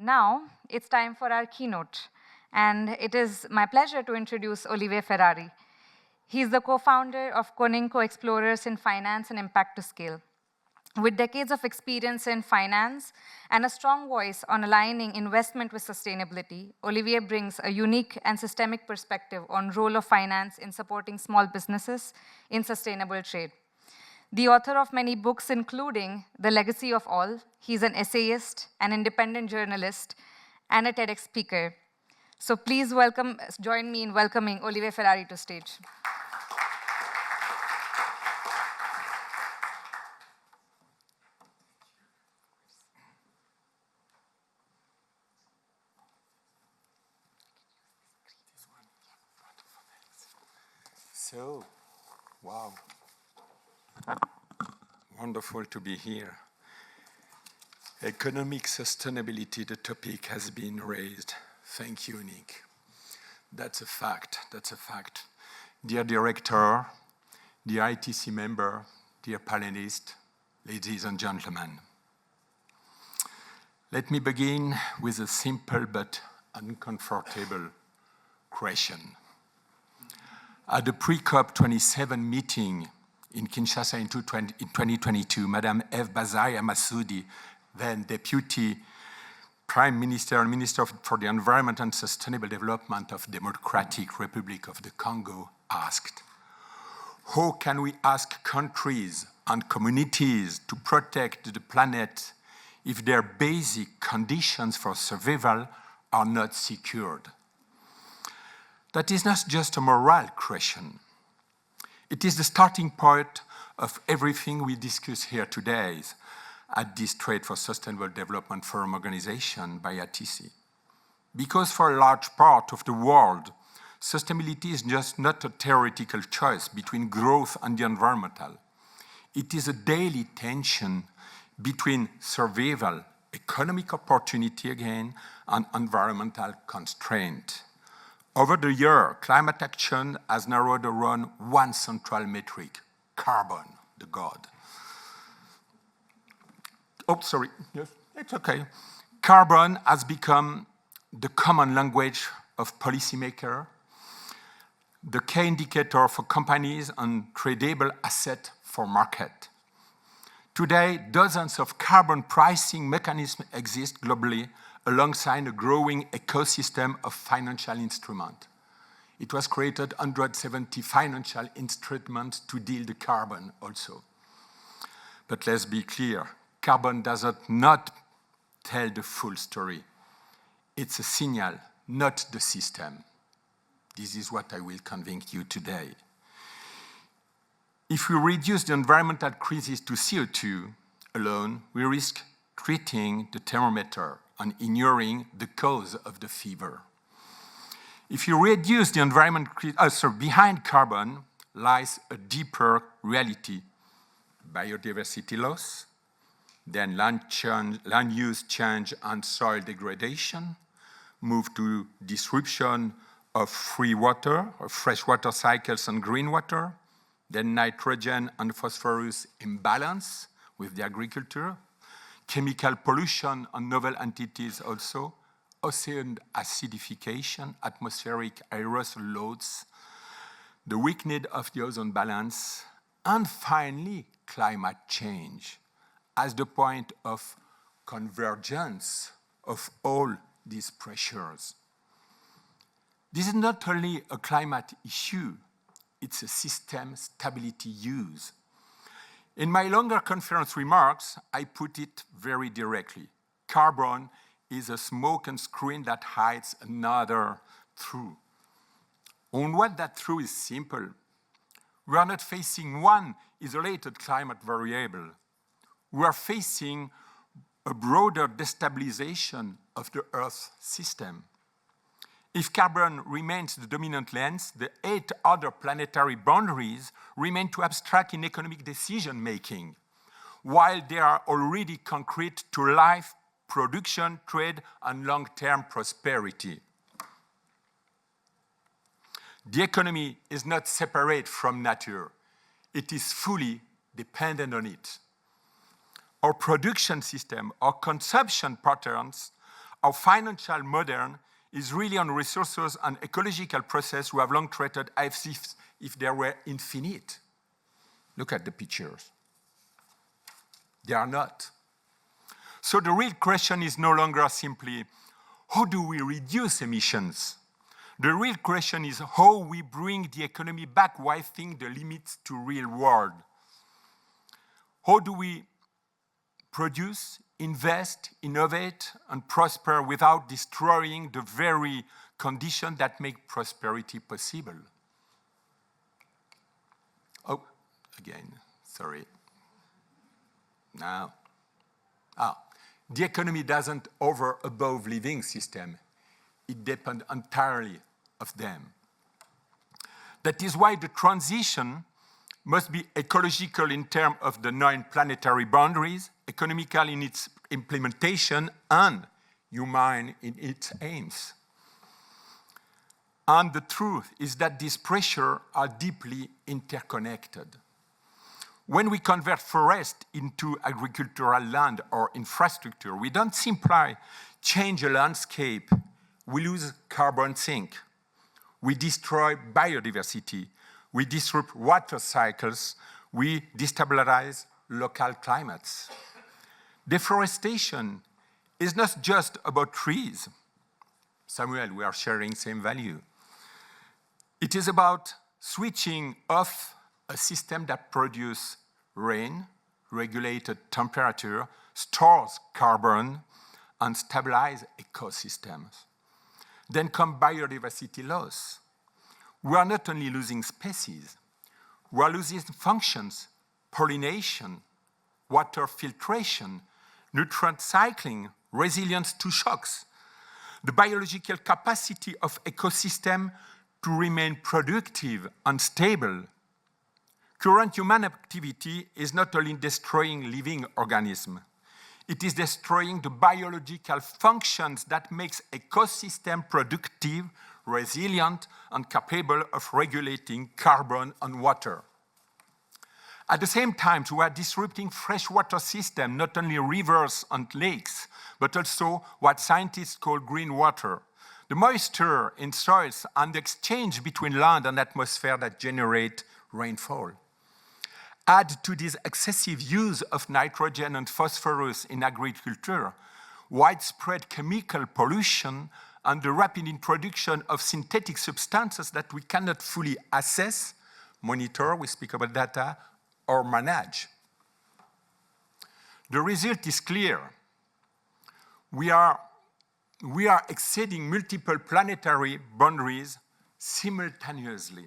Now, it's time for our keynote, and it is my pleasure to introduce Olivier Ferrari. He's the co-founder of Coninco Explorers in Finance and Impact to Scale. With decades of experience in finance and a strong voice on aligning investment with sustainability, Olivier brings a unique and systemic perspective on the role of finance in supporting small businesses in sustainable trade. The author of many books, including The Legacy of All, he's an essayist, an independent journalist, and a TEDx speaker. So please join me in welcoming Olivier Ferrari to stage. So, wow. Wonderful to be here. Economic sustainability, the topic has been raised. Thank you, Nick. That's a fact, that's a fact. Dear director, dear ITC member, dear panelists, ladies and gentlemen. Let me begin with a simple but uncomfortable question. At the pre-COP27 meeting in Kinshasa in 2022, Madame Eve Bazaya Massoudi, then Deputy Prime Minister and Minister for the Environment and Sustainable Development of Democratic Republic of the Congo, asked, how can we ask countries and communities to protect the planet if their basic conditions for survival are not secured? That is not just a moral question. It is the starting point of everything we discuss here today at this Trade for Sustainable Development Forum organization by ITC. Because for a large part of the world, sustainability is just not a theoretical choice between growth and the environmental. It is a daily tension between survival, economic opportunity again, and environmental constraint. Over the year, climate action has narrowed around one central metric, carbon, the god. Oh, sorry, yes, it's okay. Carbon has become the common language of policymakers, the key indicator for companies and tradable asset for market. Today, dozens of carbon pricing mechanisms exist globally alongside a growing ecosystem of financial instruments. It was created 170 financial instruments to deal the carbon also. But let's be clear, carbon does not tell the full story. It's a signal, not the system. This is what I will convince you today. If we reduce the environmental crisis to CO2 alone, we risk treating the thermometer and ignoring the cause of the fever. If you reduce the environment, behind carbon lies a deeper reality. Biodiversity loss, then land use change and soil degradation, move to disruption of free water, of freshwater cycles and green water, then nitrogen and phosphorus imbalance with the agriculture, chemical pollution and novel entities also, ocean acidification, atmospheric aerosol loads, the weakening of the ozone balance, and finally, climate change as the point of convergence of all these pressures. This is not only a climate issue, it's a system stability use. In my longer conference remarks, I put it very directly. Carbon is a smoke and screen that hides another truth. On what that truth is simple. We are not facing one isolated climate variable. We are facing a broader destabilization of the Earth system. If carbon remains the dominant lens, the 8 other planetary boundaries remain too abstract in economic decision-making, while they are already concrete to life, production, trade, and long-term prosperity. The economy is not separate from nature. It is fully dependent on it. Our production system, our consumption patterns our financial modern is really on resources and ecological process who have long treated as if they were infinite. Look at the pictures. They are not. So the real question is no longer simply, how do we reduce emissions? The real question is how we bring the economy back within the limits to real world. How do we produce, invest, innovate, and prosper without destroying the very conditions that make prosperity possible? Oh, again, sorry. Now, the economy doesn't over above living system. It depends entirely of them. That is why the transition must be ecological in terms of the non-planetary boundaries, economical in its implementation, and human in its aims. And the truth is that these pressures are deeply interconnected. When we convert forest into agricultural land or infrastructure, we don't simply change a landscape. We lose carbon sink. We destroy biodiversity. We disrupt water cycles. We destabilize local climates. Deforestation is not just about trees. Samuel, we are sharing same value. It is about switching off a system that produces rain, regulated temperature, stores carbon, and stabilizes ecosystems. Then come biodiversity loss. We are not only losing species, we are losing functions, pollination, water filtration, nutrient cycling, resilience to shocks, the biological capacity of ecosystem to remain productive and stable. Current human activity is not only destroying living organisms, it is destroying the biological functions that makes ecosystem productive, resilient, and capable of regulating carbon and water. At the same time, we are disrupting freshwater systems, not only rivers and lakes, but also what scientists call green water, the moisture in soils and the exchange between land and atmosphere that generate rainfall. Add to this excessive use of nitrogen and phosphorus in agriculture, widespread chemical pollution, and the rapid introduction of synthetic substances that we cannot fully assess, monitor, we speak about data, or manage. The result is clear. We are exceeding multiple planetary boundaries simultaneously.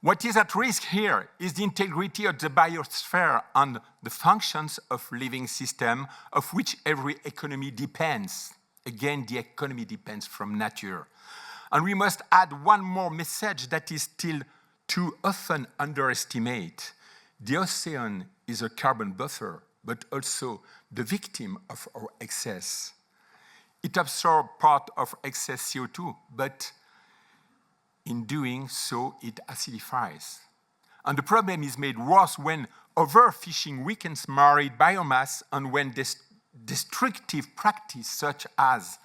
What is at risk here is the integrity of the biosphere and the functions of living systems of which every economy depends. Again, the economy depends from nature. And we must add one more message that is still too often underestimated. The ocean is a carbon buffer, but also the victim of our excess. It absorbs part of excess CO2, but in doing so, it acidifies. And the problem is made worse when overfishing weakens marine biomass and when destructive practices such as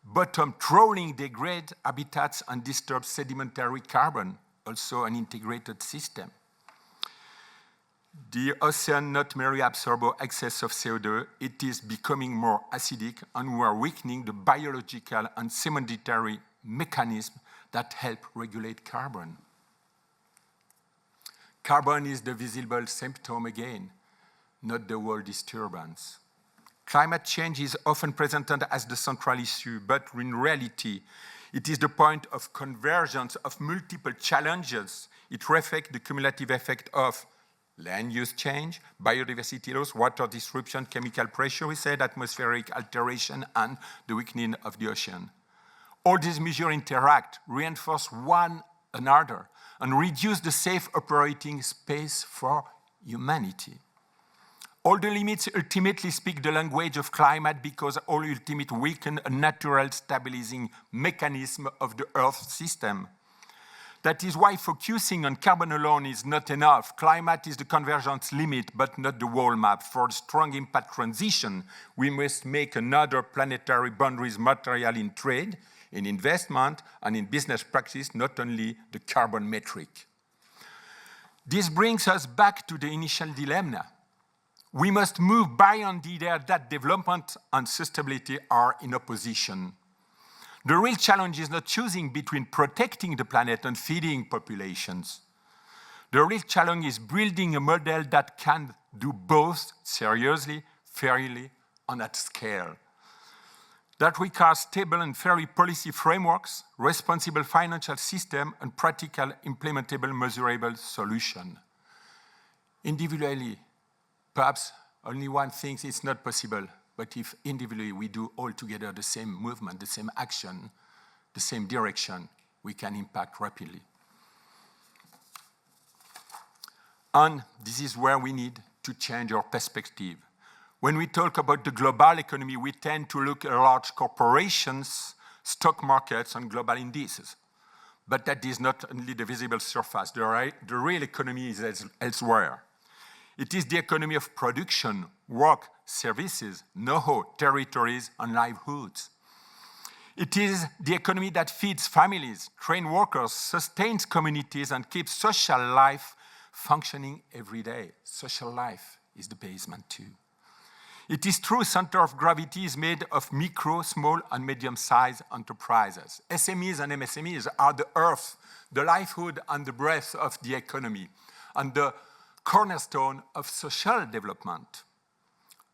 bottom trawling degrade habitats and disturb sedimentary carbon, also an integrated system. The ocean not merely absorbs excess of CO2, it is becoming more acidic, and we are weakening the biological and sedimentary mechanisms that help regulate carbon. Carbon is the visible symptom again, not the whole disturbance. Climate change is often presented as the central issue, but in reality, it is the point of convergence of multiple challenges. It reflects the cumulative effect of land use change, biodiversity loss, water disruption, chemical pressure, we said, atmospheric alteration, and the weakening of the ocean. All these measures interact, reinforce one another, and reduce the safe operating space for humanity. All the limits ultimately speak the language of climate because all ultimate weaken a natural stabilizing mechanism of the Earth system. That is why focusing on carbon alone is not enough. Climate is the convergence limit, but not the whole map. For a strong impact transition, we must make another planetary boundaries material in trade, in investment, and in business practice, not only the carbon metric. This brings us back to the initial dilemma. We must move beyond the idea that development and sustainability are in opposition. The real challenge is not choosing between protecting the planet and feeding populations. The real challenge is building a model that can do both seriously, fairly, and at scale. That requires stable and fair policy frameworks, responsible financial system, and practical, implementable, measurable solution. Individually, perhaps only one thinks it's not possible. But if individually we do all together the same movement, the same action, the same direction, we can impact rapidly. And this is where we need to change our perspective. When we talk about the global economy, we tend to look at large corporations, stock markets, and global indices. But that is not only the visible surface. The real economy is elsewhere. It is the economy of production, work, services, know-how, territories, and livelihoods. It is the economy that feeds families, trains workers, sustains communities, and keeps social life functioning every day. Social life is the basement too. It is true center of gravity is made of micro, small, and medium-sized enterprises. SMEs and MSMEs are the earth, the livelihood, and the breath of the economy, and the cornerstone of social development.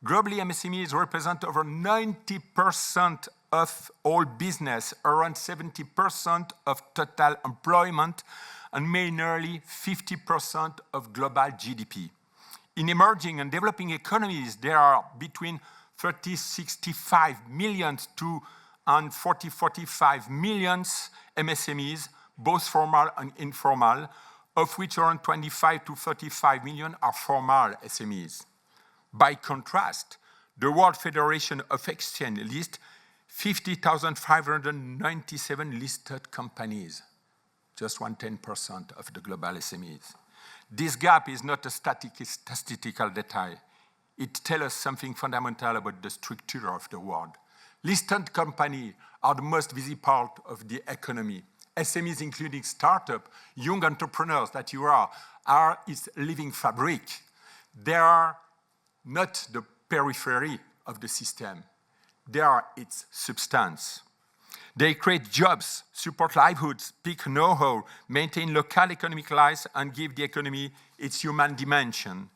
Globally, MSMEs represent over 90% of all business, around 70% of total employment, and nearly 50% of global GDP. In emerging and developing economies, there are between 65 million to 45 million MSMEs, both formal and informal, of which around 25 to 35 million are formal SMEs. By contrast, the World Federation of Exchange lists 50,597 listed companies, just 10% of the global SMEs. This gap is not a statistical detail. It tells us something fundamental about the structure of the world. Listed companies are the most visible part of the economy. SMEs, including startups, young entrepreneurs that you are its living fabric. They are not the periphery of the system. They are its substance. They create jobs, support livelihoods, pick know-how, maintain local economic life, and give the economy its human dimension.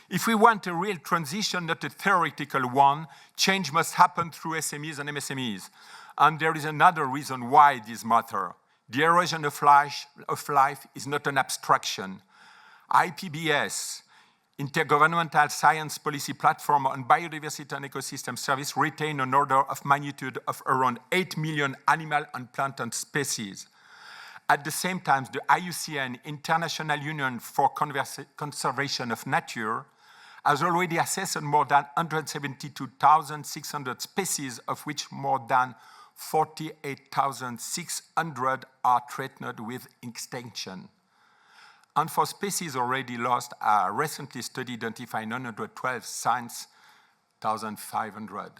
If we want a real transition, not a theoretical one, change must happen through SMEs and MSMEs. And there is another reason why this matters. The erosion of life is not an abstraction. IPBS, Intergovernmental Science Policy Platform on Biodiversity and Ecosystem Service, retain an order of magnitude of around 8 million animal and plant species. At the same time, the IUCN, International Union for Conservation of Nature, has already assessed more than 172,600 species, of which more than 48,600 are threatened with extinction. And for species already lost, a recently study identified 912 since 1,500.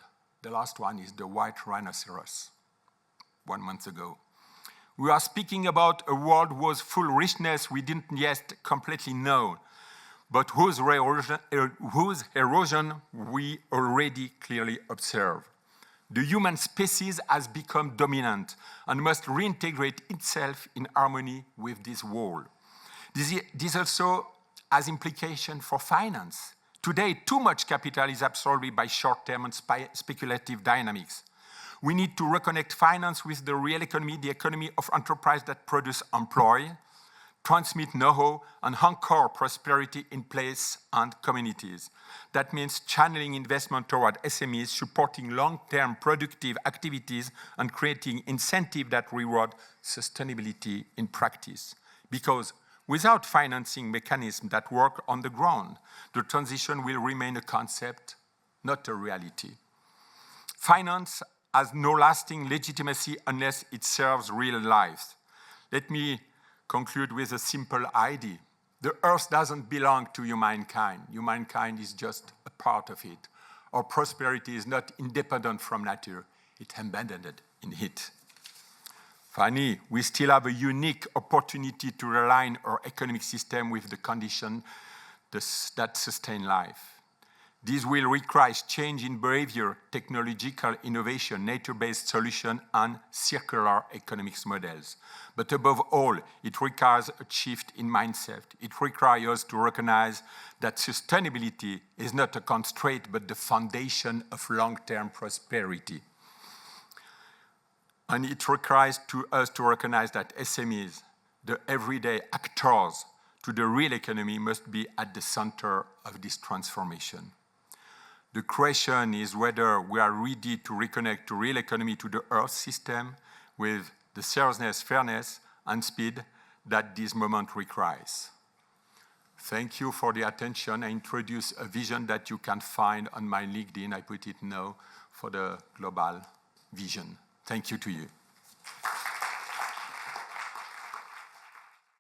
The last one is the white rhinoceros, 1 month ago. We are speaking about a world whose full richness we didn't yet completely know, but whose erosion we already clearly observe. The human species has become dominant and must reintegrate itself in harmony with this world. This also has implications for finance. Today, too much capital is absorbed by short-term and speculative dynamics. We need to reconnect finance with the real economy, the economy of enterprise that produce, employ, transmit know-how, and anchor prosperity in place and communities. That means channeling investment toward SMEs, supporting long-term productive activities, and creating incentives that reward sustainability in practice. Because without financing mechanisms that work on the ground, the transition will remain a concept, not a reality. Finance has no lasting legitimacy unless it serves real lives. Let me conclude with a simple idea. The Earth doesn't belong to humankind. Humankind is just a part of it. Our prosperity is not independent from nature. It's embedded in it. Finally, we still have a unique opportunity to align our economic system with the conditions that sustain life. This will require change in behavior, technological innovation, nature-based solutions, and circular economics models. But above all, it requires a shift in mindset. It requires us to recognize that sustainability is not a constraint, but the foundation of long-term prosperity. And it requires us to recognize that SMEs, the everyday actors to the real economy, must be at the center of this transformation. The question is whether we are ready to reconnect the real economy to the Earth system with the seriousness, fairness, and speed that this moment requires. Thank you for the attention. I introduce a vision that you can find on my LinkedIn. I put it now for the global vision. Thank you to you.